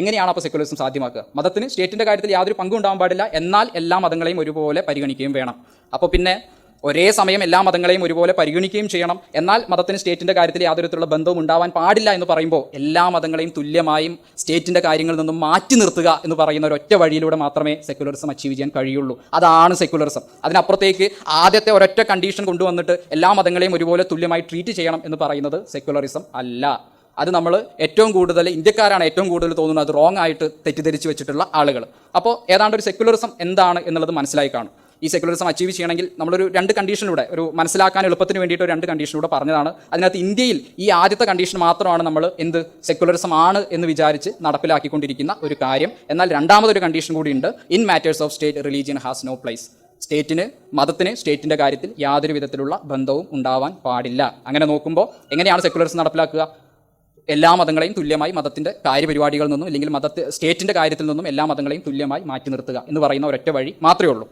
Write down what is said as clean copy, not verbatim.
എങ്ങനെയാണ് അപ്പോൾ സെക്യുലറിസം സാധ്യമാക്കുക? മതത്തിന് സ്റ്റേറ്റിൻ്റെ കാര്യത്തിൽ യാതൊരു പങ്കും ഉണ്ടാകാൻ പാടില്ല, എന്നാൽ എല്ലാ മതങ്ങളെയും ഒരുപോലെ പരിഗണിക്കുകയും വേണം. അപ്പോൾ പിന്നെ ഒരേ സമയം എല്ലാ മതങ്ങളെയും ഒരുപോലെ പരിഗണിക്കുകയും ചെയ്യണം, എന്നാൽ മതത്തിന് സ്റ്റേറ്റിൻ്റെ കാര്യത്തിൽ യാതൊരു തരത്തിലുള്ള ബന്ധവും ഉണ്ടാവാൻ പാടില്ല എന്ന് പറയുമ്പോൾ എല്ലാ മതങ്ങളെയും തുല്യമായും സ്റ്റേറ്റിൻ്റെ കാര്യങ്ങളിൽ നിന്നും മാറ്റി നിർത്തുക എന്ന് പറയുന്ന ഒരൊറ്റ വഴിയിലൂടെ മാത്രമേ സെക്യുലറിസം അച്ചീവ് ചെയ്യാൻ കഴിയുള്ളൂ. അതാണ് സെക്യുലറിസം. അതിനപ്പുറത്തേക്ക് ആദ്യത്തെ ഒരൊറ്റ കണ്ടീഷൻ കൊണ്ടുവന്നിട്ട് എല്ലാ മതങ്ങളെയും ഒരുപോലെ തുല്യമായി ട്രീറ്റ് ചെയ്യണം എന്ന് പറയുന്നത് സെക്യുലറിസം അല്ല. അത് നമ്മൾ ഏറ്റവും കൂടുതൽ ഇന്ത്യക്കാരാണ് ഏറ്റവും കൂടുതൽ തോന്നുന്നത് അത് റോങ് ആയിട്ട് തെറ്റിദ്ധരിച്ച് വെച്ചിട്ടുള്ള ആളുകൾ. അപ്പോൾ ഏതാണ്ട് ഒരു സെക്യുലറിസം എന്താണ് എന്നുള്ളത് മനസ്സിലായി കാണും. ഈ സെക്യുലറിസം അച്ചീവ് ചെയ്യണമെങ്കിൽ നമ്മളൊരു 2 കണ്ടീഷനിലൂടെ ഒരു മനസ്സിലാക്കാൻ എളുപ്പത്തിന് വേണ്ടിയിട്ട് 2 കണ്ടീഷനിലൂടെ പറഞ്ഞതാണ്. അതിനകത്ത് ഇന്ത്യയിൽ ഈ ആദ്യത്തെ കണ്ടീഷൻ മാത്രമാണ് നമ്മൾ സെക്യുലറിസം ആണ് എന്ന് വിചാരിച്ച് നടപ്പിലാക്കിക്കൊണ്ടിരിക്കുന്ന ഒരു കാര്യം. എന്നാൽ രണ്ടാമതൊരു കണ്ടീഷൻ കൂടിയുണ്ട്. In matters of state religion has no place. മതത്തിന് സ്റ്റേറ്റിൻ്റെ കാര്യത്തിൽ യാതൊരു വിധത്തിലുള്ള ബന്ധവും ഉണ്ടാവാൻ പാടില്ല. അങ്ങനെ നോക്കുമ്പോൾ എങ്ങനെയാണ് സെക്യുലറിസം നടപ്പിലാക്കുക? എല്ലാ മതങ്ങളെയും തുല്യമായി മതത്തിൻ്റെ കാര്യപരിപാടികളിൽ നിന്നും അല്ലെങ്കിൽ സ്റ്റേറ്റിൻ്റെ കാര്യത്തിൽ നിന്നും എല്ലാ മതങ്ങളെയും തുല്യമായി മാറ്റി നിർത്തുക എന്ന് പറയുന്ന ഒരൊറ്റ വഴി മാത്രമേ ഉള്ളൂ.